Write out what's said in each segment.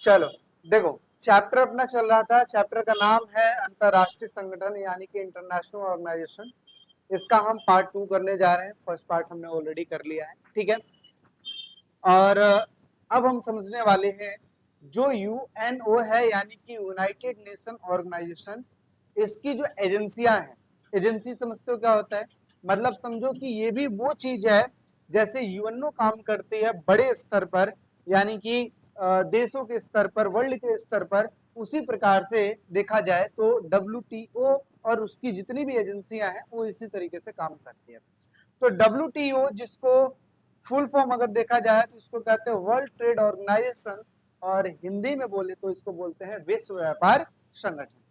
चलो देखो, चैप्टर अपना चल रहा था। चैप्टर का नाम है अंतरराष्ट्रीय संगठन यानी कि इंटरनेशनल ऑर्गेनाइजेशन। इसका हम पार्ट 2 करने जा रहे हैं। फर्स्ट पार्ट हमने ऑलरेडी कर लिया है, ठीक है। और अब हम समझने वाले हैं जो यूएनओ है यानी कि यूनाइटेड नेशन ऑर्गेनाइजेशन, इसकी जो एजेंसियां हैं। एजेंसी समझते हो क्या होता है? मतलब समझो कि ये भी वो चीज है जैसे यूएनओ काम करती है बड़े स्तर पर, यानी कि देशों के स्तर पर, वर्ल्ड के स्तर पर, उसी प्रकार से देखा जाए तो डब्ल्यूटीओ और उसकी जितनी भी एजेंसियां हैं वो इसी तरीके से काम करती है। तो डब्ल्यूटीओ, जिसको फुल फॉर्म अगर देखा जाए तो इसको कहते हैं वर्ल्ड ट्रेड ऑर्गेनाइजेशन, और हिंदी में बोले तो इसको बोलते हैं विश्व व्यापार संगठन।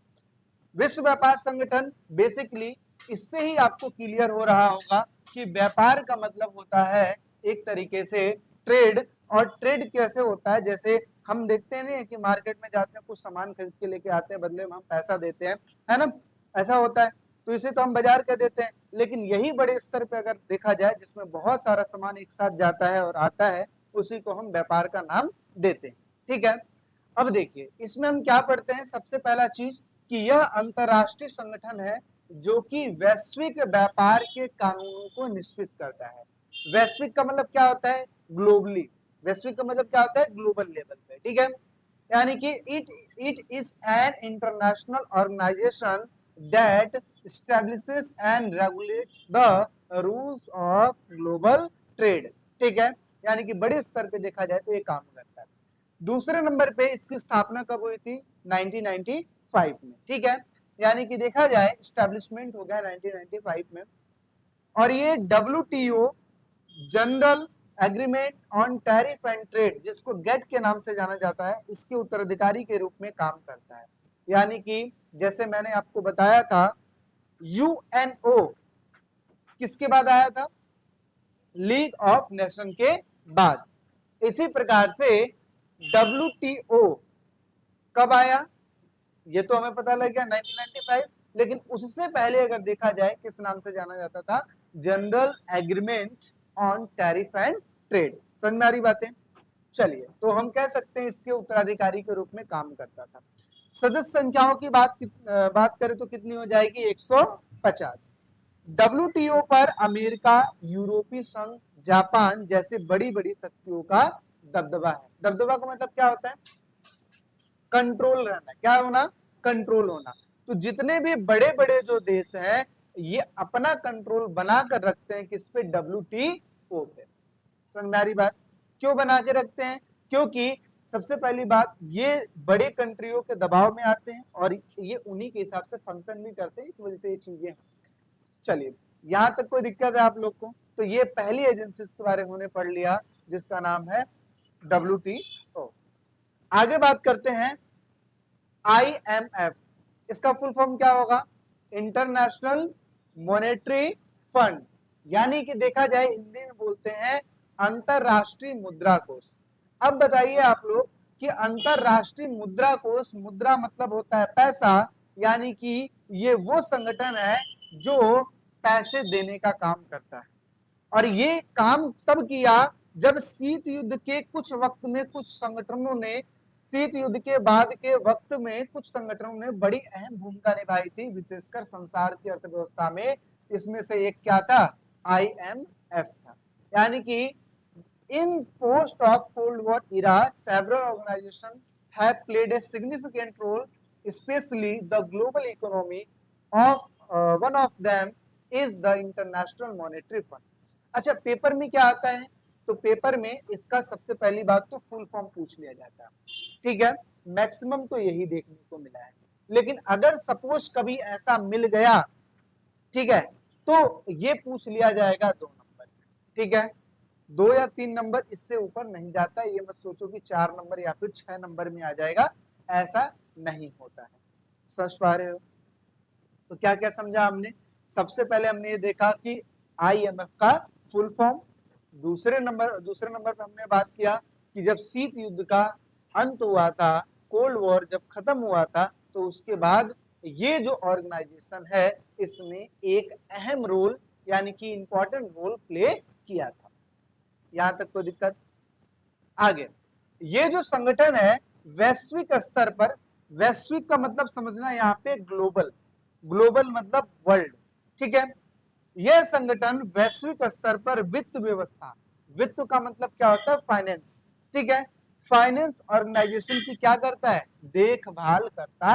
विश्व व्यापार संगठन बेसिकली, इससे ही आपको क्लियर हो रहा होगा कि व्यापार का मतलब होता है एक तरीके से ट्रेड। और ट्रेड कैसे होता है? जैसे हम देखते हैं कि मार्केट में जाते हैं, कुछ सामान खरीद के लेके आते हैं, बदले में हम पैसा देते हैं, है ना? ऐसा होता है। तो इसे तो हम बाजार कह देते हैं। लेकिन यही बड़े स्तर पे अगर देखा जाए, जिसमें बहुत सारा सामान एक साथ जाता है और आता है, उसी को हम व्यापार का नाम देते हैं, ठीक है। अब देखिए, इसमें हम क्या पढ़ते हैं? सबसे पहला चीज कि यह अंतरराष्ट्रीय संगठन है जो कि वैश्विक व्यापार के कानूनों को निश्चित करता है। वैश्विक का मतलब क्या होता है? ग्लोबली। वैश्विक का मतलब क्या होता है? ग्लोबल लेवल पे, ठीक है। यानी कि it is an international organisation that establishes and regulates the rules of global trade, ठीक है। यानी कि बड़े स्तर पे देखा जाए तो ये काम करता है। दूसरे नंबर पे इसकी स्थापना कब हुई थी? 1995 में, ठीक है। यानी कि देखा जाए स्टैब्लिशमेंट हो गया 1995 में। और ये WTO, general agreement on tariff and trade, जिसको गेट के नाम से जाना जाता है, इसके उत्तराधिकारी के रूप में काम करता है। यानी कि जैसे मैंने आपको बताया था, यूएनओ किसके बाद आया था? लीग ऑफ नेशन के बाद। इसी प्रकार से डब्ल्यूटीओ कब आया? ये तो हमें पता लग गया 1995। लेकिन उससे पहले अगर देखा जाए किस नाम से जाना जाता था? General agreement on tariff and trade. समझ में आ रही बातें? चलिए, तो हम कह सकते हैं इसके उत्तराधिकारी के रूप में काम करता था। सदस्य संख्याओं की बात करें तो कितनी हो जाएगी? 150। डब्ल्यूटीओ पर अमेरिका, यूरोपीय संघ, जापान जैसे बड़ी बड़ी शक्तियों का दबदबा है। दबदबा का मतलब क्या होता है? कंट्रोल रहना। क्या होना? कंट्रोल होना। तो जितने भी बड़े बड़े जो देश हैं, ये अपना कंट्रोल बनाकर रखते हैं किस पे? डब्ल्यूटीओ पे। समझदारी बात। क्यों बना के रखते हैं? क्योंकि सबसे पहली बात, ये बड़े कंट्रियों के दबाव में आते हैं और ये उन्हीं के हिसाब से फंक्शन भी करते हैं, इस वजह से ये चीजें। चलिए, यहां तक कोई दिक्कत है आप लोग को? तो ये पहली एजेंसी के बारे में पढ़ लिया, जिसका नाम है डब्ल्यूटीओ। आगे बात करते हैं आईएमएफ। इसका फुल फॉर्म क्या होगा? International Monetary fund. यानी कि देखा जाए हिंदी में बोलते हैं अंतरराष्ट्रीय मुद्रा कोष। अब बताइए आप लोग कि अंतरराष्ट्रीय मुद्रा कोष, मुद्रा मतलब होता है पैसा, यानी कि ये वो संगठन है जो पैसे देने का काम करता है। और ये काम तब किया जब शीत युद्ध के कुछ वक्त में कुछ संगठनों ने, शीत युद्ध के बाद के वक्त में कुछ संगठनों ने बड़ी अहम भूमिका निभाई थी, विशेषकर संसार की अर्थव्यवस्था में। इसमें से एक क्या था? आईएमएफ था। यानी कि in post of cold war era several organisation have played a significant role, specially the global economy of one of them is the International Monetary Fund. अच्छा, पेपर में क्या आता है? तो पेपर में इसका सबसे पहली बात तो फुल फॉर्म पूछ लिया जाता है, ठीक है। मैक्सिमम तो यही देखने को मिला है। लेकिन अगर सपोज कभी ऐसा मिल गया, ठीक है, तो ये पूछ लिया जाएगा 2 नंबर, ठीक है। 2 या 3 नंबर, इससे ऊपर नहीं जाता। ये मत सोचो कि 4 नंबर या फिर 6 नंबर में आ जाएगा, ऐसा नहीं होता है। समझ पा रहे हो? तो क्या क्या समझा हमने? सबसे पहले हमने ये देखा कि आईएमएफ का फुल फॉर्म। दूसरे नंबर पे हमने बात किया कि जब शीत युद्ध का अंत हुआ था, कोल्ड वॉर जब खत्म हुआ था, तो उसके बाद ये जो ऑर्गेनाइजेशन है, इसने एक अहम रोल यानी कि इंपॉर्टेंट रोल प्ले किया था। यहां तक कोई दिक्कत? आगे, ये जो संगठन है वैश्विक स्तर पर, वैश्विक का मतलब समझना यहाँ पे ग्लोबल, ग्लोबल मतलब वर्ल्ड, ठीक है। यह संगठन वैश्विक स्तर पर वित्त व्यवस्था, वित्त का मतलब क्या होता है, फाइनेंस, ठीक है, फाइनेंस ऑर्गेनाइजेशन की क्या करता है, देखभाल करता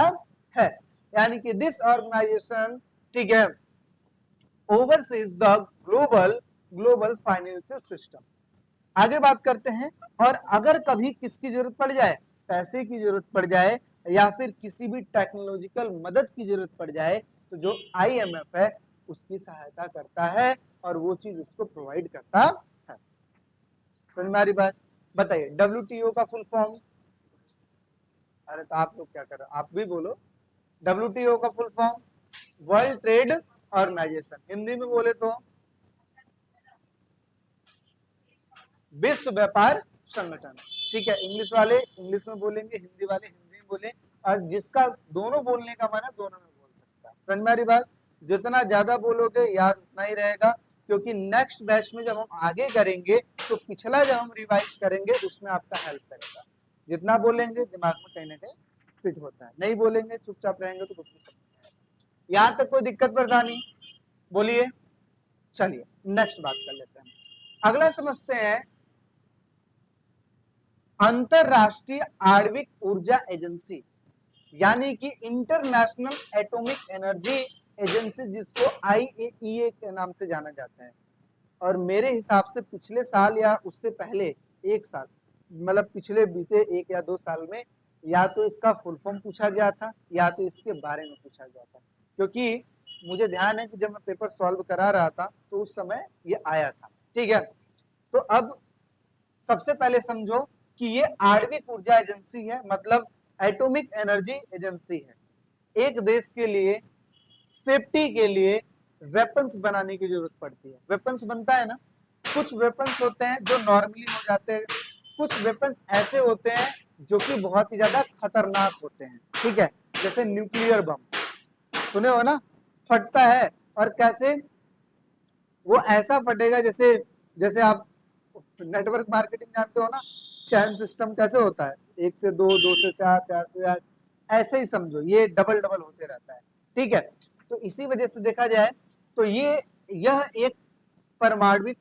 है। यानी कि दिस ऑर्गेनाइजेशन, ठीक है, overseas the global global financial system. आगे बात करते हैं, और अगर कभी किसकी जरूरत पड़ जाए, पैसे की जरूरत पड़ जाए या फिर किसी भी टेक्नोलॉजिकल मदद की जरूरत पड़ जाए, तो जो आईएमएफ है उसकी सहायता करता है और वो चीज उसको प्रोवाइड करता है। समझ में आ रही बात? बताइए डब्ल्यूटीओ का फुल फॉर्म। अरे तो आप लोग क्या कर रहे हो, आप भी बोलो। डब्ल्यूटीओ का full form world trade organisation, Hindi में बोले तो विश्व व्यापार संगठन, ठीक है। इंग्लिश वाले इंग्लिश में बोलेंगे, हिंदी वाले हिंदी में बोले, और जिसका दोनों बोलने का मन है दोनों में बोल सकता है। समझ में आ रही बात? जितना ज्यादा बोलोगे याद उतना ही रहेगा, क्योंकि नेक्स्ट बैच में जब हम आगे करेंगे तो पिछला जब हम रिवाइज करेंगे उसमें आपका हेल्प करेगा। जितना बोलेंगे दिमाग में कहीं ना कहीं फिट होता है, नहीं बोलेंगे चुपचाप रहेंगे तो कुछ नहीं समझ में आएगा। यहाँ तक कोई दिक्कत परेशानी बोलिए। चलिए नेक्स्ट बात कर लेते हैं, अगला समझते हैं अंतरराष्ट्रीय आणविक ऊर्जा एजेंसी, यानी कि इंटरनेशनल एटॉमिक एनर्जी एजेंसी, जिसको आईएईए के नाम से जाना जाता है। और मेरे हिसाब से पिछले साल या उससे पहले एक साल, मतलब पिछले बीते 1 या 2 साल में या तो इसका फुल फॉर्म पूछा गया था या तो इसके बारे में पूछा गया था, क्योंकि मुझे ध्यान है कि जब मैं पेपर सॉल्व करा रहा था तो उस समय ये आया था, ठीक है। तो अब सबसे पहले समझो कि ये आणविक ऊर्जा एजेंसी है, मतलब एटॉमिक एनर्जी एजेंसी है। एक देश के लिए सेफ्टी के लिए वेपन्स बनाने की जरूरत पड़ती है। वेपन्स बनता है ना, कुछ वेपन्स होते हैं जो नॉर्मली हो जाते हैं, कुछ वेपन्स ऐसे होते हैं जो कि बहुत ही ज्यादा खतरनाक होते हैं, ठीक है। जैसे न्यूक्लियर बम, सुने हो ना, फटता है, और कैसे वो ऐसा फटेगा जैसे, जैसे आप नेटवर्क मार्केटिंग जानते हो ना, चैन सिस्टम कैसे होता है, 1 से 2, 2 से 4, 4 से 8, ऐसे ही समझो ये डबल डबल होते रहता है, ठीक है। तो इसी वजह से देखा जाए तो यह एक परमाणविक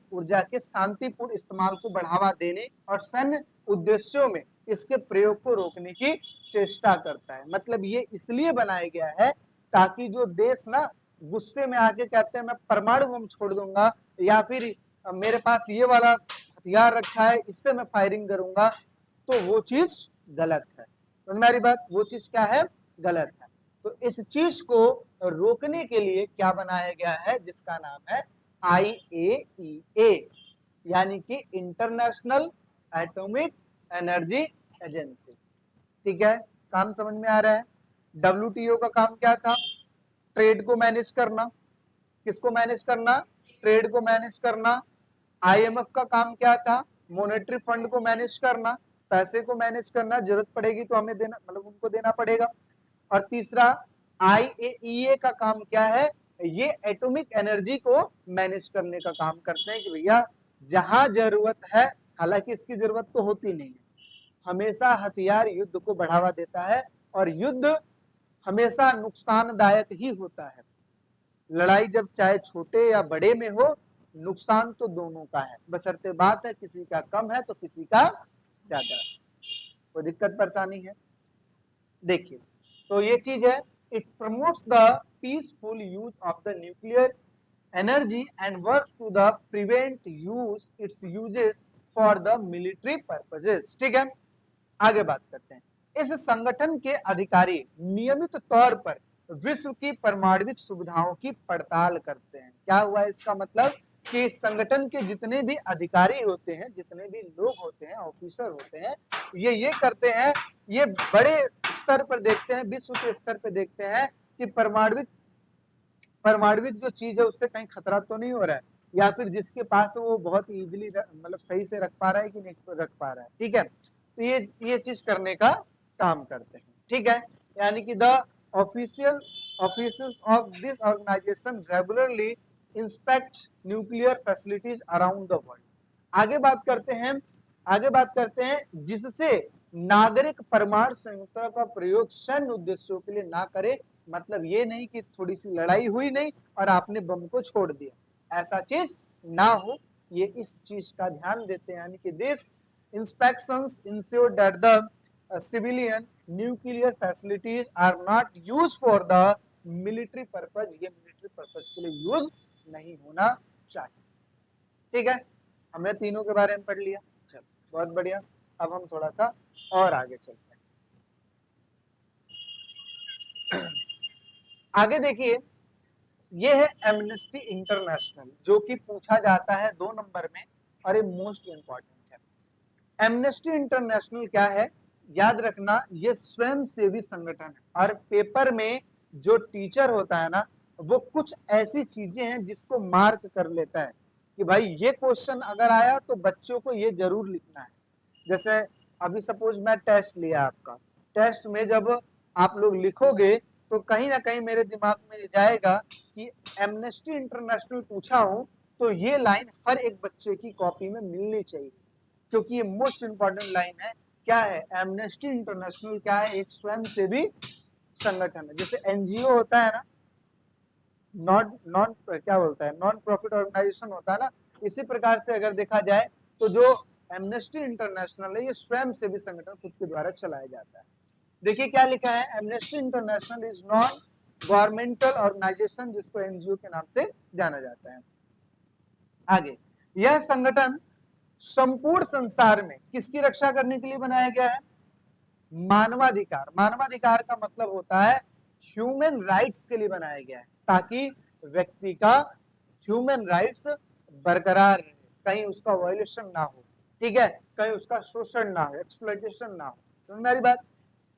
ऊर्जा के शांतिपूर्ण इस्तेमाल को बढ़ावा देने और सैन्य उद्देश्यों में इसके प्रयोग को रोकने की चेष्टा करता है। मतलब ये इसलिए बनाया गया है ताकि जो देश ना गुस्से में आके कहते हैं मैं परमाणु बम छोड़ दूंगा, या फिर मेरे पास ये वाला हथियार रखा है इससे मैं फायरिंग करूंगा, तो वो चीज गलत है। समझ में आ रही बात? वो चीज क्या है, गलत है। तो इस चीज को रोकने के लिए क्या बनाया गया है, जिसका नाम है आईएईए, यानी कि इंटरनेशनल एटॉमिक एनर्जी एजेंसी, ठीक है। काम समझ में आ रहा है? डब्ल्यूटीओ का काम क्या था, ट्रेड को मैनेज करना। किसको मैनेज करना, ट्रेड को मैनेज करना। आईएमएफ का काम क्या था, मॉनेटरी फंड को मैनेज करना, पैसे को मैनेज करना, जरूरत पड़ेगी तो हमें देना, मतलब उनको देना पड़ेगा। और तीसरा आईएईए का काम क्या है, ये एटॉमिक एनर्जी को मैनेज करने का काम करते हैं कि भैया जहां जरूरत है, हालांकि इसकी जरूरत तो होती नहीं है, हमेशा हथियार युद्ध को बढ़ावा देता है और युद्ध हमेशा नुकसानदायक ही होता है। लड़ाई जब चाहे छोटे या बड़े में हो, नुकसान तो दोनों का है, बशर्ते बात है किसी का कम है तो किसी का ज्यादा है। कोई दिक्कत परेशानी है? देखिए तो ये चीज है, it promotes the peaceful use of the nuclear energy and works to the prevent use its uses for the military purposes, ठीक है। आगे बात करते हैं, इस संगठन के अधिकारी नियमित तौर पर विश्व की परमाणविक सुविधाओं की पड़ताल करते हैं। क्या हुआ इसका मतलब कि संगठन के जितने भी अधिकारी होते हैं, जितने भी लोग होते हैं, ऑफिसर होते हैं, ये करते हैं, ये बड़े स्तर पर देखते हैं, विश्व के स्तर पर देखते हैं कि परमाणविक जो चीज है उससे कहीं खतरा तो नहीं हो रहा है, या फिर जिसके पास वो बहुत इजीली मतलब सही से रख पा रहा है कि नहीं रख पा रहा है, ठीक है। तो ये चीज करने का काम करते हैं, ठीक है। यानी कि the officials of this organisation regularly inspect nuclear facilities around the world. आगे बात करते हैं आगे बात करते हैं, जिससे नागरिक परमाणु संयंत्रों का प्रयोग सैन्य उद्देश्यों के लिए ना करे। मतलब ये नहीं कि थोड़ी सी लड़ाई हुई नहीं और आपने बम को छोड़ दिया, ऐसा चीज ना हो, ये इस चीज का ध्यान देते हैं। यानी कि this inspections ensure that the civilian nuclear facilities are not use for the military purpose, ये मिलिट्री पर्पज के लिए यूज नहीं होना चाहिए। ठीक है, हमने तीनों के बारे में पढ़ लिया, चलो बहुत बढ़िया। अब हम थोड़ा सा और आगे चलते हैं। आगे देखिए, ये है एमनेस्टी इंटरनेशनल, जो कि पूछा जाता है 2 नंबर में और ये मोस्ट इंपॉर्टेंट है। एमनेस्टी इंटरनेशनल क्या है, याद रखना, ये स्वयं सेवी संगठन है और पेपर में जो टीचर होता है ना, वो कुछ ऐसी चीजें हैं जिसको मार्क कर लेता है कि भाई ये क्वेश्चन अगर आया तो बच्चों को ये जरूर लिखना है। जैसे अभी सपोज मैं टेस्ट लिया आपका, टेस्ट में जब आप लोग लिखोगे तो कहीं ना कहीं मेरे दिमाग में जाएगा कि एमनेस्टी इंटरनेशनल पूछा हूं तो ये लाइन हर एक बच्चे की कॉपी में मिलनी चाहिए, क्योंकि ये मोस्ट इंपॉर्टेंट लाइन है। क्या है एमनेस्टी इंटरनेशनल, क्या है, एक स्वयं सेवी संगठन है। जैसे एनजीओ होता है ना, नॉन नॉन क्या बोलता है, नॉन प्रॉफिट ऑर्गेनाइजेशन होता है ना, इसी प्रकार से अगर देखा जाए तो जो एमनेस्टी इंटरनेशनल है ये स्वयं सेवी संगठन खुद के द्वारा चलाया जाता है। देखिए क्या लिखा है, Amnesty International is non governmental organisation, जिसको एनजीओ के नाम से जाना जाता है। आगे, यह संगठन संपूर्ण संसार में किसकी रक्षा करने के लिए बनाया गया है, मानवाधिकार। मानवाधिकार का मतलब होता है ह्यूमन राइट्स के लिए बनाया गया है, ताकि व्यक्ति का ह्यूमन राइट्स बरकरार रहे, कहीं उसका वायलेशन ना हो, ठीक है, कहीं उसका शोषण ना हो, एक्सप्लॉयटेशन ना हो। समझ रही बात।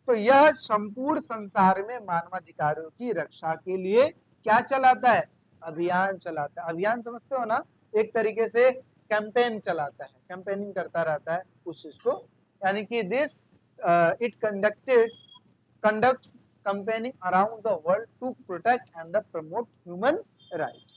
तो यह संपूर्ण संसार में मानवाधिकारों की रक्षा के लिए क्या चलाता है, अभियान चलाता है। अभियान समझते हो ना, एक तरीके से कैंपेन चलाता है, कैंपेनिंग करता रहता है उस चीज को। यानी कि this it conducts campaigning around the world to protect and promote human rights।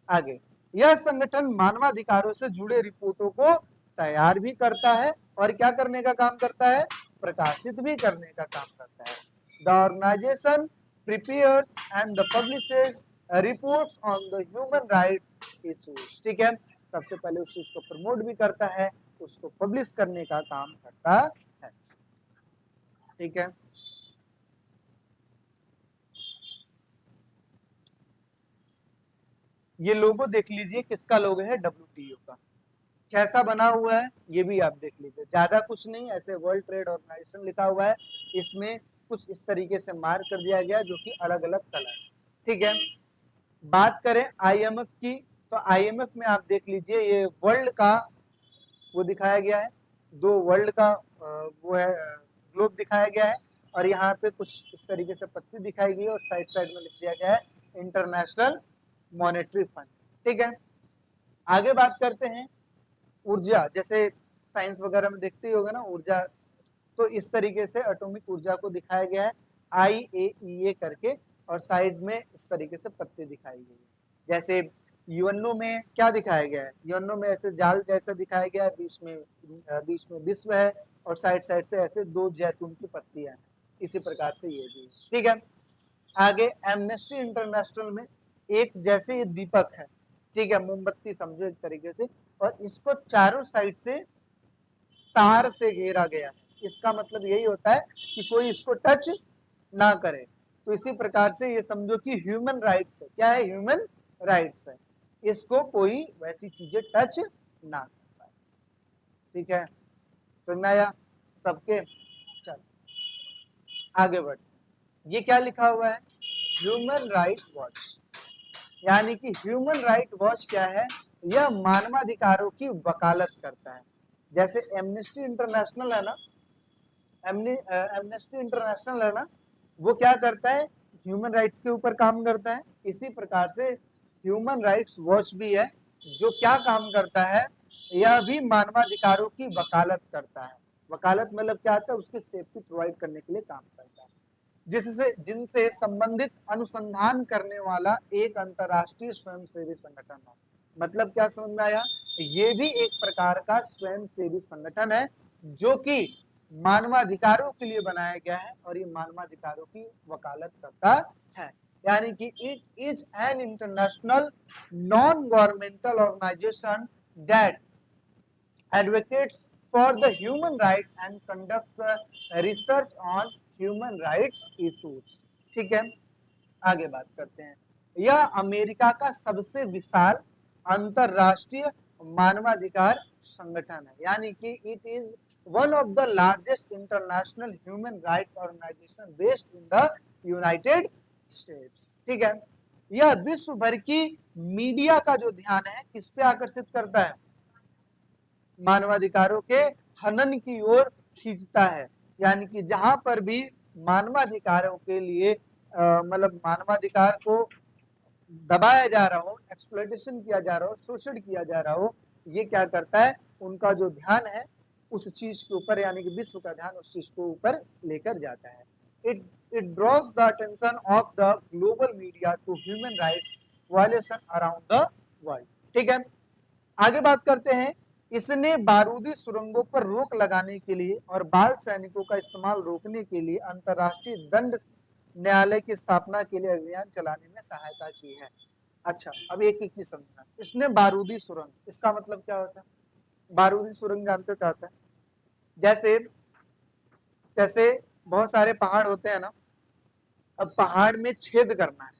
आगे, यह संगठन मानवाधिकारों से जुड़े रिपोर्टों को तैयार भी करता है और क्या करने का काम करता है, प्रकाशित भी करने का काम करता है। The organisation prepares and publishes reports on the human rights issues। ठीक है, सबसे पहले उस चीज को प्रमोट भी करता है, उसको पब्लिश करने का काम करता है। ठीक है, ये लोगो देख लीजिए, किसका लोगो है, WTO का। कैसा बना हुआ है ये भी आप देख लीजिए, ज्यादा कुछ नहीं, ऐसे वर्ल्ड ट्रेड ऑर्गेनाइजेशन लिखा हुआ है, इसमें कुछ इस तरीके से मार्क कर दिया गया जो कि अलग अलग कलर। ठीक है, बात करें IMF की, तो IMF में आप देख लीजिए ये वर्ल्ड का वो दिखाया गया है, 2 वर्ल्ड का वो है ग्लोब दिखाया गया है, और यहाँ पे कुछ इस तरीके से पत्ती दिखाई गई है और साइड साइड में लिख दिया गया है इंटरनेशनल मॉनेटरी फंड। ठीक है, आगे बात करते हैं ऊर्जा, जैसे साइंस वगैरह में देखते ही होगा ना ऊर्जा, तो इस तरीके से एटॉमिक ऊर्जा को दिखाया गया है IAEA करके, और साइड में इस तरीके से पत्ते दिखाई गई है। जैसे यूएनओ में क्या दिखाया गया है, यूएनओ में ऐसे जाल जैसा दिखाया गया है, बीच में विश्व है और साइड साइड से ऐसे 2 जैतून की पत्तियां हैं, इसी प्रकार से ये भी। ठीक है, आगे एमनेस्टी इंटरनेशनल में एक जैसे ये दीपक है, ठीक है, मोमबत्ती समझो एक तरीके से, और इसको चारों साइड से तार से घेरा गया है। इसका मतलब यही होता है कि कोई इसको टच ना करे। तो इसी प्रकार से ये समझो कि ह्यूमन राइट्स है, क्या है, ह्यूमन राइट्स है, इसको कोई वैसी चीजें टच ना कर पाए। ठीक है, समझ में आया सबके। चल आगे बढ़, ये क्या लिखा हुआ है, ह्यूमन राइट्स वॉच। यानी कि ह्यूमन राइट वॉच क्या है, यह मानवाधिकारों की वकालत करता है। जैसे एमनेस्टी इंटरनेशनल है ना, एमनेस्टी इंटरनेशनल है ना, वो क्या करता है, ह्यूमन राइट्स के ऊपर काम करता है। इसी प्रकार से ह्यूमन राइट्स वॉच भी है, जो क्या काम करता है, यह भी मानवाधिकारों की वकालत करता है। वकालत मतलब क्या आता है, उसकी सेफ्टी प्रोवाइड करने के लिए काम करता है, जिससे जिनसे संबंधित अनुसंधान करने वाला एक अंतरराष्ट्रीय स्वयंसेवी संगठन है। मतलब क्या समझ में आया, ये भी एक प्रकार का स्वयंसेवी संगठन है जो कि मानवाधिकारों के लिए बनाया गया है और ये मानवाधिकारों की वकालत करता है। यानी कि it is an international non governmental organisation that advocates for the human rights and conducts the research on human right issues। ठीक है, आगे बात करते हैं। यह अमेरिका का सबसे विशाल अंतरराष्ट्रीय मानवाधिकार संगठन है, यानी कि it is one of the largest international human right organisation based in the United States. ठीक है, यह विश्व भर की मीडिया का जो ध्यान है किस पे आकर्षित करता है, मानवाधिकारों के हनन की ओर खींचता है। यानी कि जहां पर भी मानवाधिकारों के लिए मतलब मानवाधिकार को दबाया जा रहा हो, एक्सप्लॉयटेशन किया जा रहा हो, शोषण किया जा रहा हो, ये क्या करता है, उनका जो ध्यान है उस चीज के ऊपर, यानी कि विश्व का ध्यान उस चीज को ऊपर लेकर जाता है। It draws the attention of the global media to human rights violation around the world. ठीक है, आगे बात करते हैं। इसने बारूदी सुरंगों पर रोक लगाने के लिए और बाल सैनिकों का इस्तेमाल रोकने के लिए अंतर्राष्ट्रीय दंड न्यायालय की स्थापना के लिए अभियान चलाने में सहायता की है। अच्छा, अब एक एक चीज समझना। इसने बारूदी सुरंग, इसका मतलब क्या होता है? बारूदी सुरंग जानते हो क्या होता है? जैसे जैसे बहुत सारे पहाड़ होते हैं ना, अब पहाड़ में छेद करना है,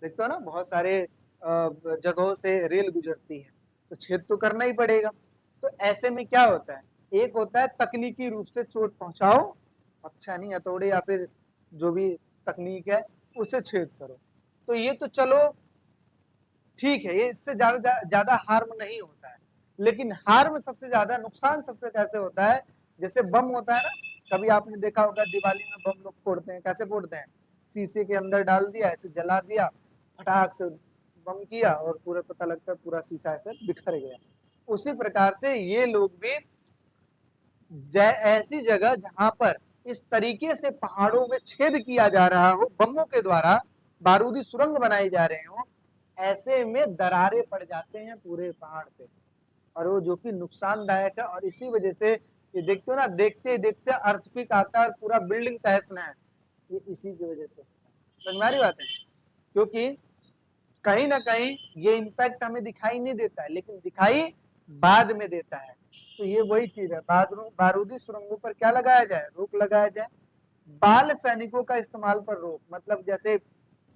देखते हो ना बहुत सारे जगहों से रेल गुजरती है, तो छेद तो करना ही पड़ेगा। तो ऐसे में क्या होता है, एक होता है तकनीकी रूप से चोट पहुंचाओ, अच्छा नहीं हथौड़े या फिर जो भी तकनीक है उसे छेद करो, तो ये तो चलो ठीक है, ये इससे ज्यादा हार्म नहीं होता है। लेकिन हार्म सबसे ज्यादा, नुकसान सबसे कैसे होता है, जैसे बम होता है ना, कभी आपने देखा होगा दिवाली में बम लोग फोड़ते हैं, कैसे फोड़ते हैं, शीशे के अंदर डाल दिया, ऐसे जला दिया, फटाक से बम किया और पूरा पता लगता है पूरा शीशा ऐसे बिखर गया। उसी प्रकार से ये लोग भी ऐसी जगह जहां पर इस तरीके से पहाड़ों में छेद किया जा रहा हो, बमों के द्वारा बारूदी सुरंग बनाई जा रहे हो, ऐसे में दरारें पड़ जाते हैं पूरे पहाड़ पे, और वो जो कि नुकसानदायक है। और इसी वजह से ये देखते हो ना, देखते देखते अर्थक्वेक आता है और पूरा बिल्डिंग तहस नहस है, ये इसी की वजह से। समझ में आ रही बात है? क्योंकि कहीं ना कहीं ये इम्पैक्ट हमें दिखाई नहीं देता है, लेकिन दिखाई बाद में देता है। तो ये वही चीज है, बारूदी सुरंगों पर क्या लगाया जाए, रोक लगाया जाए। बाल सैनिकों का इस्तेमाल पर रोक, मतलब जैसे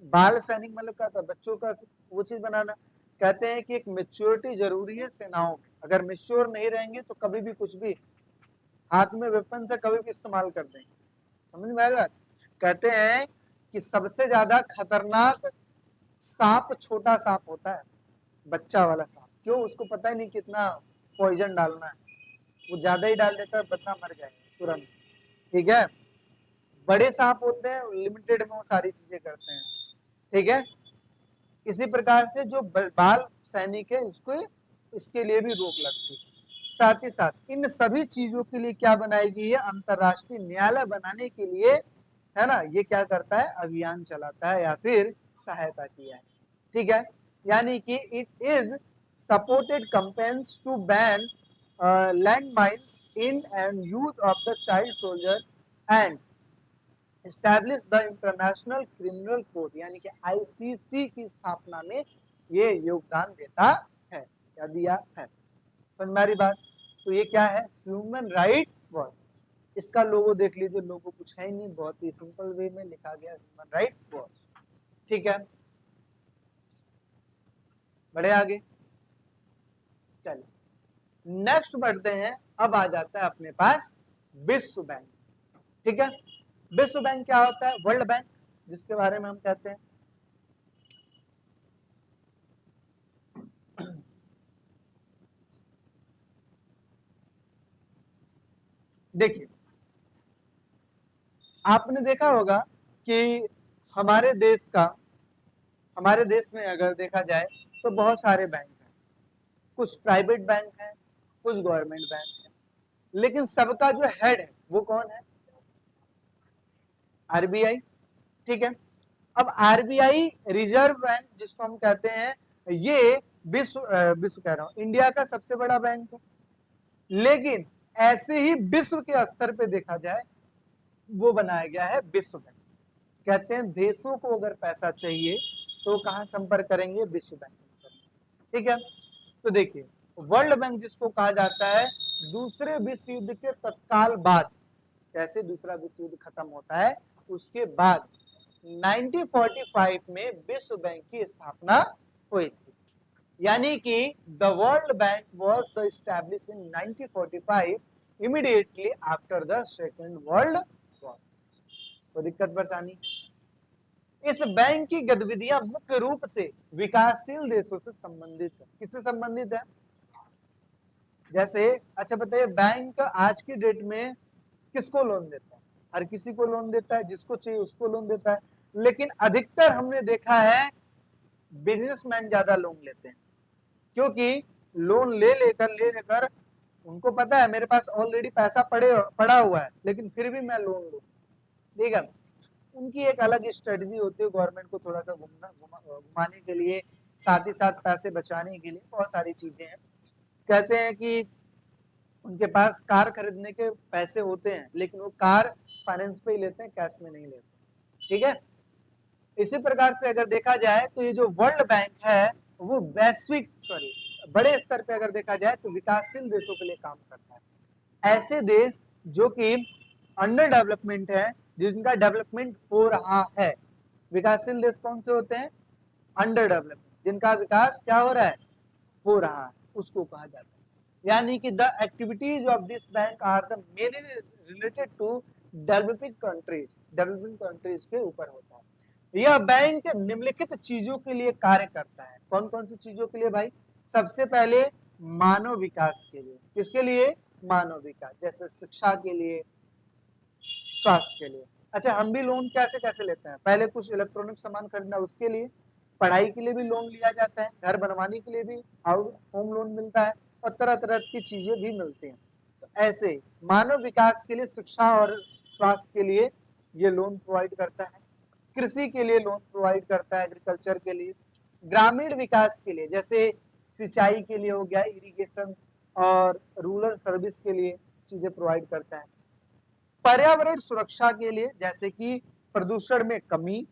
बाल सैनिक मतलब क्या था, बच्चों का वो चीज बनाना। कहते हैं कि एक मेच्योरिटी जरूरी है सेनाओं में, अगर मेच्योर नहीं रहेंगे तो कभी भी कुछ भी हाथ में वेपन से कभी भी इस्तेमाल कर देंगे। समझ में आ रहा है? कहते हैं कि सबसे ज्यादा खतरनाक सांप छोटा सांप होता है, बच्चा वाला सांप। क्यों? उसको पता ही नहीं कितना पॉइजन डालना है, वो ज्यादा ही डाल देता है, बंदा मर जाएगा तुरंत। ठीक है, बड़े सांप होते हैं लिमिटेड में वो सारी चीजें करते हैं। ठीक है, इसी प्रकार से जो बाल सैनिक है इसको, इसके लिए भी रोक लगती है। साथ ही साथ इन सभी चीजों के लिए क्या बनाई गई है, अंतरराष्ट्रीय न्यायालय बनाने के लिए, है ना, ये क्या करता है, अभियान चलाता है या फिर सहायता किया है। ठीक है, यानी कि it is supported campaigns to ban land mines in and use of the child soldier and establish the international criminal court, यानी कि आईसीसी की स्थापना में ये योगदान देता है, क्या दिया है। समझ में आ रही बात? तो ये क्या है, ह्यूमन राइट वॉच। इसका लोगो देख लीजिए, लोगो कुछ है ही नहीं, बहुत ही सिंपल वे में लिखा गया, ह्यूमन राइट वॉच। ठीक है, बढ़े आगे, चलिए नेक्स्ट बढ़ते हैं। अब आ जाता है अपने पास विश्व बैंक। ठीक है, विश्व बैंक क्या होता है, वर्ल्ड बैंक जिसके बारे में हम कहते हैं। देखिए, आपने देखा होगा कि हमारे देश का, हमारे देश में अगर देखा जाए तो बहुत सारे बैंक हैं, कुछ प्राइवेट बैंक हैं, कुछ गवर्नमेंट बैंक हैं, लेकिन सबका जो हेड है वो कौन है, आरबीआई। ठीक है, अब आरबीआई रिजर्व बैंक जिसको हम कहते हैं, ये विश्व कह रहा हूं, इंडिया का सबसे बड़ा बैंक है। लेकिन ऐसे ही विश्व के स्तर पे देखा जाए, वो बनाया गया है विश्व बैंक। कहते हैं देशों को अगर पैसा चाहिए तो कहां संपर्क करेंगे? विश्व बैंक। ठीक है, तो देखिए वर्ल्ड बैंक जिसको कहा जाता है, दूसरे विश्व युद्ध के तत्काल बाद, जैसे दूसरा विश्व युद्ध खत्म होता है उसके बाद 1945 में विश्व बैंक की स्थापना हुई थी। यानी कि the world bank was the establish in 1945 immediately after the second world war. तो दिक्कत परेशानी, इस बैंक की गतिविधियां मुख्य रूप से विकासशील देशों से संबंधित है। किससे संबंधित है? जैसे अच्छा बताइए, बैंक आज की डेट में किसको लोन देता है? हर किसी को लोन देता है, जिसको चाहिए उसको लोन देता है। लेकिन अधिकतर हमने देखा है बिजनेसमैन ज्यादा लोन लेते हैं, क्योंकि लोन ले लेकर उनको पता है मेरे पास ऑलरेडी पैसा पड़ा हुआ है, लेकिन फिर भी मैं लोन लूं। ठीक है, उनकी एक अलग स्ट्रेटजी होती है, गवर्नमेंट को थोड़ा सा घुमाने के लिए, साथ ही साथ पैसे बचाने के लिए, बहुत सारी चीजें हैं। कहते हैं कि उनके पास कार खरीदने के पैसे होते हैं, लेकिन वो कार फाइनेंस पे ही लेते हैं, कैश में नहीं लेते। ठीक है, इसी प्रकार से अगर देखा जाए तो ये जो वर्ल्ड बैंक है वो वैश्विक बड़े स्तर पे अगर देखा जाए तो विकासशील देशों के लिए काम करता है। ऐसे देश जो कि अंडर डेवलपमेंट है, जिनका डेवलपमेंट हो रहा है। विकासशील देश कौन से होते हैं? अंडर डेवलपमेंट, जिनका विकास क्या हो रहा है? हो रहा है, उसको कहा जाता है। यानी कि the activities of this bank are the mainly related to developing countries के ऊपर होता है। यह बैंक निम्नलिखित चीजों के लिए कार्य करता है। कौन कौन सी चीजों के लिए भाई? सबसे पहले मानव विकास के लिए। किसके लिए? मानव विकास, जैसे शिक्षा के लिए, स्वास्थ्य के लिए। अच्छा, हम भी लोन कैसे कैसे लेते हैं? पहले कुछ इलेक्ट्रॉनिक सामान खरीदना, उसके लिए, पढ़ाई के लिए भी लोन लिया जाता है, घर बनवाने के लिए भी होम लोन मिलता है, और तरह तरह की चीजें भी मिलती हैं। तो ऐसे मानव विकास के लिए, शिक्षा और स्वास्थ्य के लिए ये लोन प्रोवाइड करता है। कृषि के लिए लोन प्रोवाइड करता है, एग्रीकल्चर के लिए। ग्रामीण विकास के लिए, जैसे सिंचाई के लिए हो गया, इरिगेशन और रूरल सर्विस के लिए चीजें प्रोवाइड करता है। पर्यावरण सुरक्षा के लिए, जैसे कि प्रदूषण में कमी,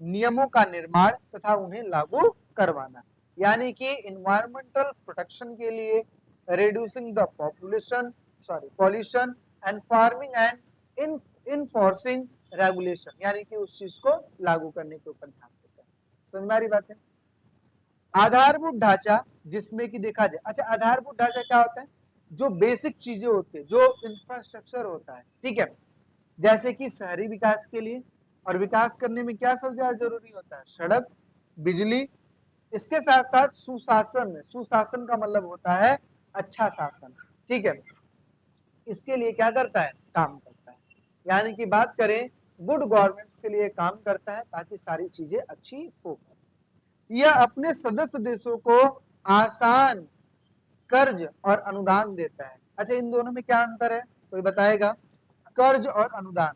नियमों का निर्माण तथा उन्हें लागू करवाना, यानी कि इन्वायरमेंटल प्रोटेक्शन के लिए, reducing the pollution and farming and enforcing regulation, यानी कि उस चीज को लागू करने के ऊपर ध्यान देता है। समझ में आ रही बात है? आधारभूत ढांचा, जिसमें कि देखा जाए, अच्छा आधारभूत ढांचा क्या होता है? जो बेसिक चीजें होती है, जो इंफ्रास्ट्रक्चर होता है। ठीक है, जैसे कि शहरी विकास के लिए, और विकास करने में क्या सब ज्यादा जरूरी होता है? सड़क, बिजली। इसके साथ साथ सुशासन में, सुशासन का मतलब होता है अच्छा शासन। ठीक है, इसके लिए क्या करता है? काम करता है। यानी कि बात करें गुड गवर्नेंस के लिए काम करता है, ताकि सारी चीजें अच्छी हो। यह अपने सदस्य देशों को आसान कर्ज और अनुदान देता है। अच्छा, इन दोनों में क्या अंतर है? कोई बताएगा? कर्ज और अनुदान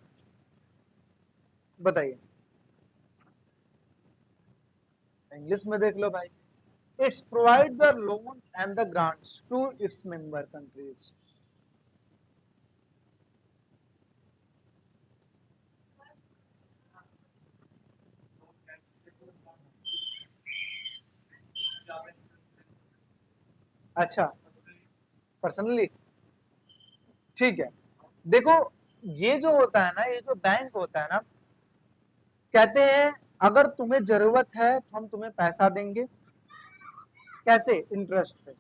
बताइए। इंग्लिश में देख लो भाई। Its provide the loans and the grants to its member countries. अच्छा, पर्सनली, ठीक है। देखो, ये जो होता है ना, ये जो बैंक होता है ना, कहते हैं अगर तुम्हें जरूरत है तो हम तुम्हें पैसा देंगे। कैसे? इंटरेस्ट पे।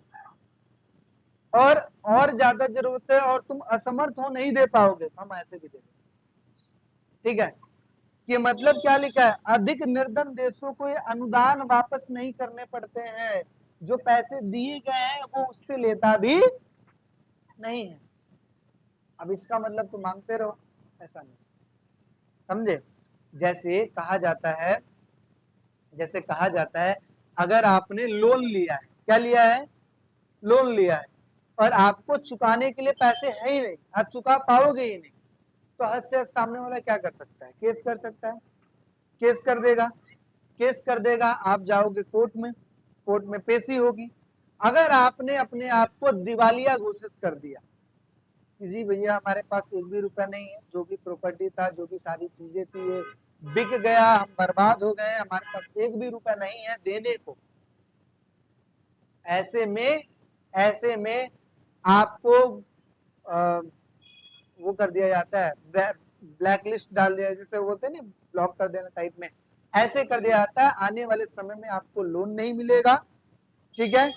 और ज्यादा जरूरत है और तुम असमर्थ हो, नहीं दे पाओगे, तो हम ऐसे भी देंगे। ठीक है, कि मतलब क्या लिखा है? अधिक निर्धन देशों को ये अनुदान वापस नहीं करने पड़ते हैं। जो पैसे दिए गए हैं वो उससे लेता भी नहीं है। अब इसका मतलब तुम मांगते रहो, ऐसा नहीं। समझे? जैसे कहा जाता है, जैसे कहा जाता है, अगर आपने लोन लिया है, क्या लिया है? लोन लिया है, और आपको चुकाने के लिए पैसे है ही नहीं, आप चुका पाओगे ही नहीं, तो हद से हद सामने वाला क्या कर सकता है? केस कर सकता है। केस कर देगा, केस कर देगा, आप जाओगे कोर्ट में, कोर्ट में पेशी होगी। अगर आपने अपने आप को दिवालिया घोषित कर दिया कि जी भैया हमारे पास एक भी रुपया नहीं है, जो भी प्रॉपर्टी था, जो भी सारी चीजें थी, ये बिक गया, हम बर्बाद हो गए, हमारे पास एक भी रुपया नहीं है देने को, ऐसे में आपको वो कर दिया जाता है, ब्लैक लिस्ट डाल दिया, जैसे बोलते हैं ना ब्लॉक कर देना टाइप में, ऐसे कर दिया जाता है। आने वाले समय में आपको लोन नहीं मिलेगा, ठीक है,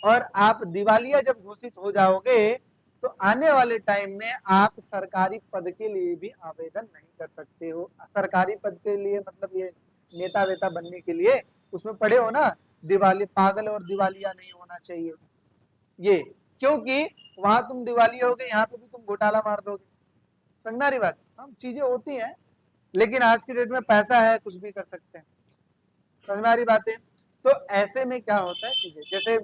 और आप दिवालिया जब घोषित हो जाओगे तो आने वाले टाइम में आप सरकारी पद के लिए भी आवेदन नहीं कर सकते हो। सरकारी पद के लिए मतलब ये नेता वेता बनने के लिए, उसमें पढ़े हो ना, दिवाली पागल और दिवालिया नहीं होना चाहिए, ये क्योंकि वहां तुम दिवालिया हो गए, यहाँ पे भी तुम घोटाला मार दोगे। समझ में आ रही बात? हम चीजें होती हैं, लेकिन आज की डेट में पैसा है, कुछ भी कर सकते हैं। समझ में आ रही बातें? तो ऐसे में क्या होता है चीजें, जैसे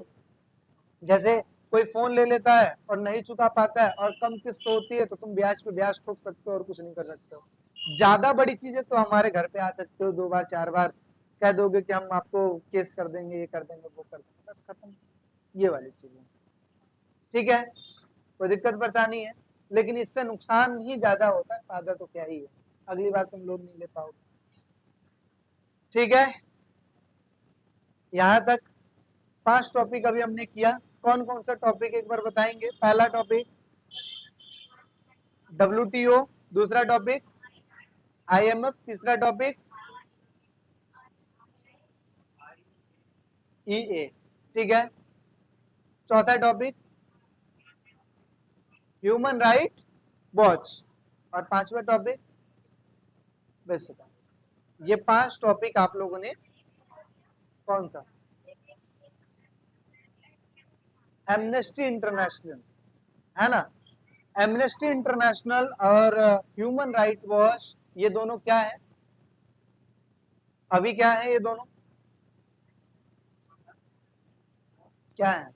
जैसे कोई फोन ले लेता है और नहीं चुका पाता है और कम किस्त होती है तो तुम ब्याज पे ब्याज ठोक सकते हो और कुछ नहीं कर सकते हो। ज्यादा बड़ी चीजें तो हमारे घर पे आ सकते हो, 2 बार 4 बार कह दोगे कि हम आपको केस कर देंगे, ये कर देंगे, वो कर देंगे, बस खत्म, ये वाली चीजें। ठीक है, कोई दिक्कत परेशानी है, लेकिन इससे नुकसान ही ज्यादा होता है, फायदा तो क्या ही है, अगली बार तुम लोन नहीं ले पाओगे। ठीक है, यहां तक 5 टॉपिक अभी हमने किया। कौन कौन सा टॉपिक एक बार बताएंगे? पहला टॉपिक WTO, दूसरा टॉपिक IMF, तीसरा टॉपिक EA, ठीक है, चौथा टॉपिक ह्यूमन राइट वॉच, और पांचवा टॉपिक विश्व। ये 5 टॉपिक आप लोगों ने, कौन सा? एमनेस्टी इंटरनेशनल, है ना, एमनेस्टी इंटरनेशनल और ह्यूमन राइट वॉच, ये दोनों क्या है, अभी क्या है, ये दोनों क्या है?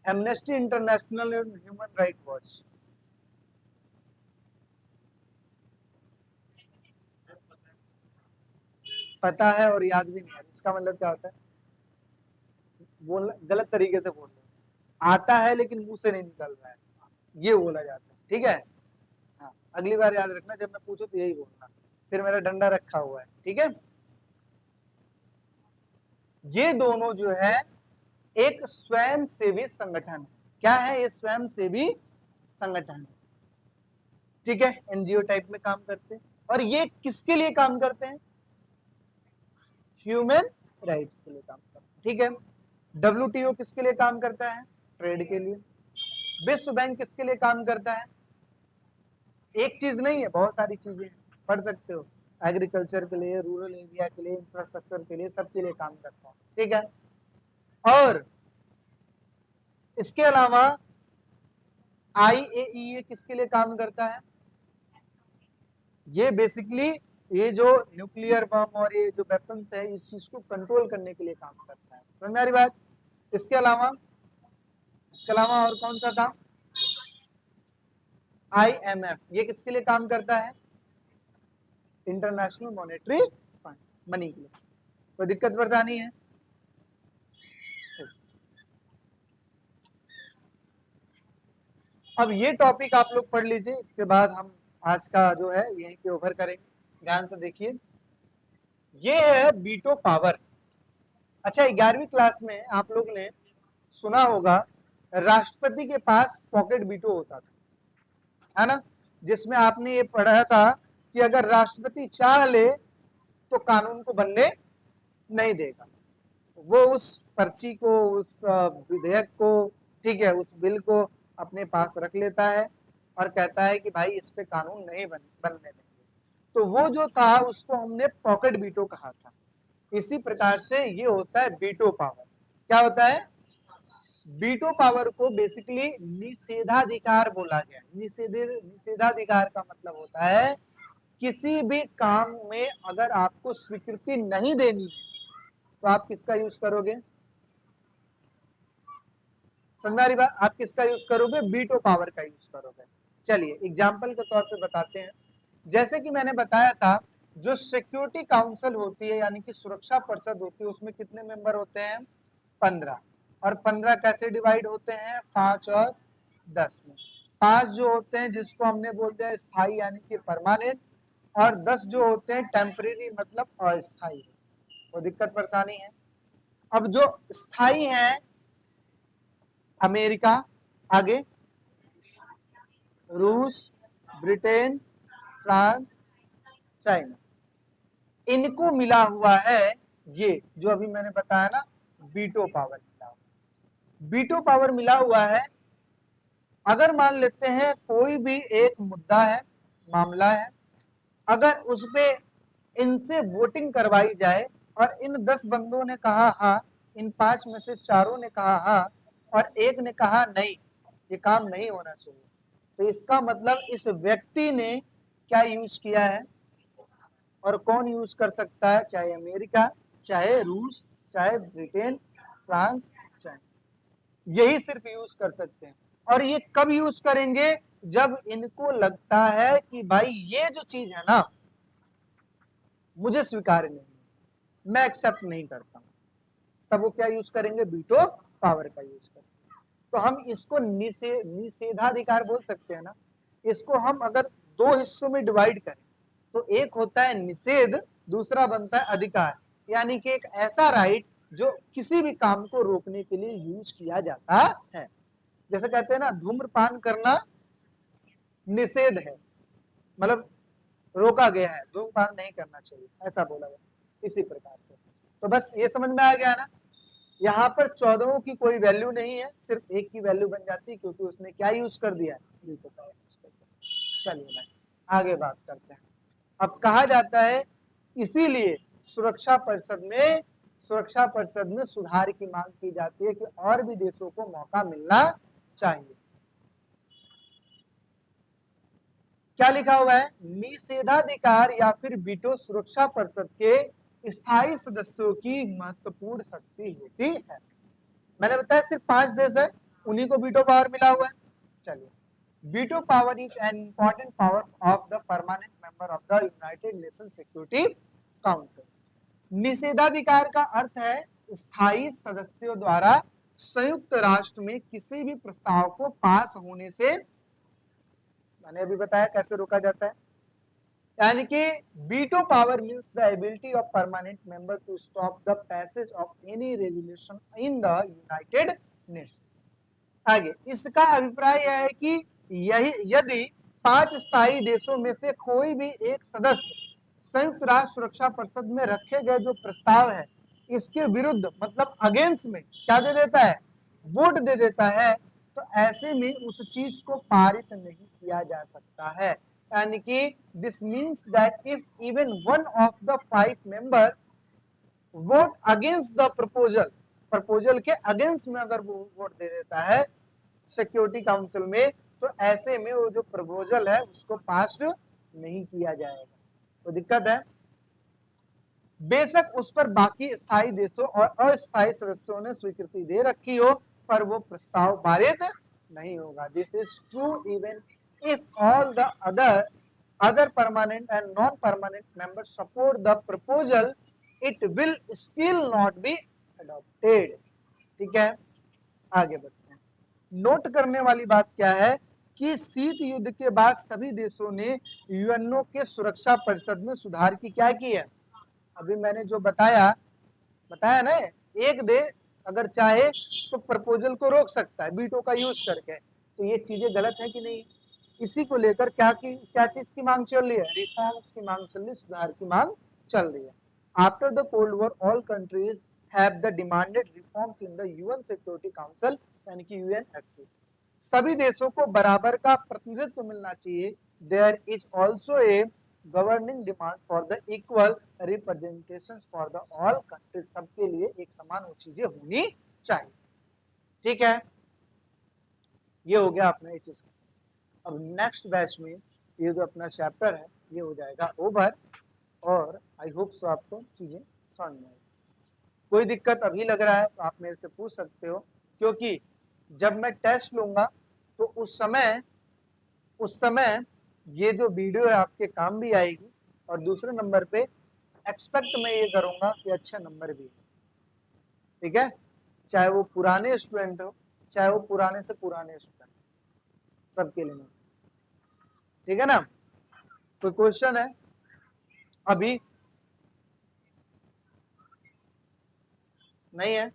एमनेस्टी इंटरनेशनल और ह्यूमन राइट वॉच। पता है और याद भी नहीं है, इसका मतलब क्या होता है? बोल गलत तरीके से बोल रहे, आता है लेकिन मुंह से नहीं निकल रहा है, ये बोला जाता है। ठीक है, हाँ, अगली बार याद रखना, जब मैं पूछूं तो यही बोलना, फिर मेरा डंडा रखा हुआ है। ठीक है, ये दोनों जो है एक स्वयं सेवी संगठन है। क्या है ये? स्वयं सेवी संगठन। ठीक है, एनजीओ टाइप में काम करते हैं, और ये किसके लिए काम करते हैं? ह्यूमन राइट्स के लिए काम करते हैं। ठीक है, WTO किसके लिए काम करता है? ट्रेड के लिए। विश्व बैंक किसके लिए काम करता है? एक चीज नहीं है, बहुत सारी चीजें पढ़ सकते हो, एग्रीकल्चर के लिए, रूरल एरिया के लिए, इंफ्रास्ट्रक्चर के लिए, सबके लिए काम करता है। ठीक है, और इसके अलावा IAEA किसके लिए काम करता है? ये बेसिकली ये जो न्यूक्लियर बम और ये जो वेपन्स है, इस चीज को कंट्रोल करने के लिए काम करता है। समझ में आ रही बात? इसके अलावा और कौन सा था? IMF, ये किसके लिए काम करता है? इंटरनेशनल मॉनेटरी फंड, मनी के लिए। कोई दिक्कत परेशानी है? अब ये टॉपिक आप लोग पढ़ लीजिए, इसके बाद हम आज का जो है यहीं पे ओवर करेंगे। ध्यान से देखिए, ये है बीटो पावर। अच्छा, 11वीं क्लास में आप लोग ने सुना होगा राष्ट्रपति के पास पॉकेट बीटो होता था, है ना, जिसमें आपने ये पढ़ा था कि अगर राष्ट्रपति चाह ले तो कानून को बनने नहीं देगा। वो उस पर्ची को, उस विधेयक को, ठीक है, उस बिल को अपने पास रख लेता है और कहता है कि भाई इस पे कानून नहीं बनने देंगे। तो वो जो था उसको हमने पॉकेट बीटो कहा था। इसी प्रकार से ये होता है बीटो पावर। क्या होता है? बीटो पावर को बेसिकली निषेधाधिकार बोला गया। निषेधाधिकार का मतलब होता है किसी भी काम में अगर आपको स्वीकृति नहीं देनी है तो आप किसका यूज करोगे? समझ आ रही बात? आप किसका यूज करोगे? बीटो पावर का यूज करोगे। चलिए एग्जाम्पल के तौर पे बताते हैं। जैसे कि मैंने बताया था जो सिक्योरिटी काउंसिल होती है यानी कि सुरक्षा परिषद होती है उसमें कितने मेंबर होते हैं? 15। और 15 कैसे डिवाइड होते हैं? 5 और 10 में। 5 जो होते हैं जिसको हमने बोल दिया स्थायी यानी कि परमानेंट, और 10 जो होते हैं टेम्परेरी मतलब अस्थायी। तो दिक्कत परेशानी है। अब जो स्थायी है अमेरिका, आगे रूस, ब्रिटेन, फ्रांस, चाइना, इनको मिला हुआ है ये जो अभी मैंने बताया ना वीटो पावर मिला हुआ। वीटो पावर मिला हुआ है। अगर मान लेते हैं कोई भी एक मुद्दा है, मामला है, अगर उस पे इनसे वोटिंग करवाई जाए और इन 10 बंदों ने कहा हाँ, इन 5 में से 4 ने कहा हाँ और एक ने कहा नहीं, ये काम नहीं होना चाहिए, तो इसका मतलब इस व्यक्ति ने क्या यूज किया है? और कौन यूज कर सकता है? चाहे अमेरिका, चाहे रूस, चाहे ब्रिटेन, फ्रांस, चाहे, यही सिर्फ यूज कर सकते हैं। और ये कब यूज करेंगे? जब इनको लगता है कि भाई ये जो चीज है ना मुझे स्वीकार्य नहीं, मैं एक्सेप्ट नहीं करता हूं, तब वो क्या यूज करेंगे? वीटो पावर का यूज करेंगे। तो हम इसको निषेधाधिकार बोल सकते हैं ना। इसको हम अगर दो हिस्सों में डिवाइड करें तो एक होता है निषेध, दूसरा बनता है अधिकार, यानी कि एक ऐसा राइट जो किसी भी काम को रोकने के लिए यूज किया जाता है। जैसे कहते हैं ना धूम्रपान करना निषेध है, मतलब रोका गया है, धूम्रपान नहीं करना चाहिए, ऐसा बोला गया। इसी प्रकार से तो बस ये समझ में आ गया ना। यहाँ पर 14 की कोई वैल्यू नहीं है, सिर्फ एक की वैल्यू बन जाती है क्योंकि उसने क्या यूज कर दिया है? चलिए भाई आगे बात करते हैं। अब कहा जाता है इसीलिए सुरक्षा परिषद में सुधार की मांग की जाती है कि और भी देशों को मौका मिलना चाहिए। क्या लिखा हुआ है? निषेधाधिकार या फिर वीटो सुरक्षा परिषद के स्थायी सदस्यों की महत्वपूर्ण शक्ति होती है। मैंने बताया सिर्फ 5 देश है, उन्हीं को वीटो पावर मिला हुआ है। चलिए, veto power is an important power of the permanent member of the United Nation Security Council. निषेधाधिकार का अर्थ है स्थायी सदस्यों द्वारा संयुक्त राष्ट्र में किसी भी प्रस्ताव को पास होने से, मैंने अभी बताया कैसे रोका जाता है, यानी कि veto power means the ability of permanent member to stop the passage of any resolution in the United Nation. आगे इसका अभिप्राय यह है कि यही यदि 5 स्थायी देशों में से कोई भी एक सदस्य संयुक्त राष्ट्र सुरक्षा परिषद में रखे गए जो प्रस्ताव है इसके विरुद्ध मतलब अगेंस्ट में क्या दे देता है? वोट दे देता है, तो ऐसे में उस चीज को पारित नहीं किया जा सकता है। यानी कि this means that if even one of the 5 member vote against the proposal के अगेंस्ट में अगर वो वोट दे देता है सिक्योरिटी काउंसिल में, तो ऐसे में वो जो प्रपोजल है उसको पास नहीं किया जाएगा। तो दिक्कत है। बेशक उस पर बाकी स्थायी देशों और अस्थायी सदस्यों ने स्वीकृति दे रखी हो, पर वो प्रस्ताव पारित नहीं होगा। This is true even if all the other permanent and non permanent members support the proposal, it will still not be adopted. ठीक है, आगे बढ़ते हैं। नोट करने वाली बात क्या है कि शीत युद्ध के बाद सभी देशों ने यूएनओ के सुरक्षा परिषद में सुधार की क्या की है? अभी मैंने जो बताया ना, एक देश अगर चाहे तो प्रपोजल को रोक सकता है वीटो का यूज करके, तो ये चीजें गलत है कि नहीं? इसी को लेकर क्या चीज की मांग चल रही है? रिफॉर्म्स की मांग चल रही है, सुधार की मांग चल रही है। After the cold war all countries have the demanded reforms in the UN security council यानी कि यूएनएससी। सभी देशों को बराबर का प्रतिनिधित्व मिलना चाहिए। There is also a governing demand for the equal representation for the all countries. सबके लिए एक समान वो चीजें होनी चाहिए। ठीक है, ये हो गया अपना ये चीज। अब नेक्स्ट बैच में ये जो अपना चैप्टर है ये हो जाएगा ओवर, और आई होप सो आपको चीजें समझ में आएगी। कोई दिक्कत अभी लग रहा है तो आप मेरे से पूछ सकते हो, क्योंकि जब मैं टेस्ट लूंगा तो उस समय ये जो वीडियो है आपके काम भी आएगी, और दूसरे नंबर पे एक्सपेक्ट मैं ये करूंगा कि अच्छे नंबर भी, ठीक है, चाहे वो पुराने स्टूडेंट हो, चाहे वो पुराने से पुराने स्टूडेंट, सबके लिए, ठीक है ना। कोई क्वेश्चन है अभी? नहीं है?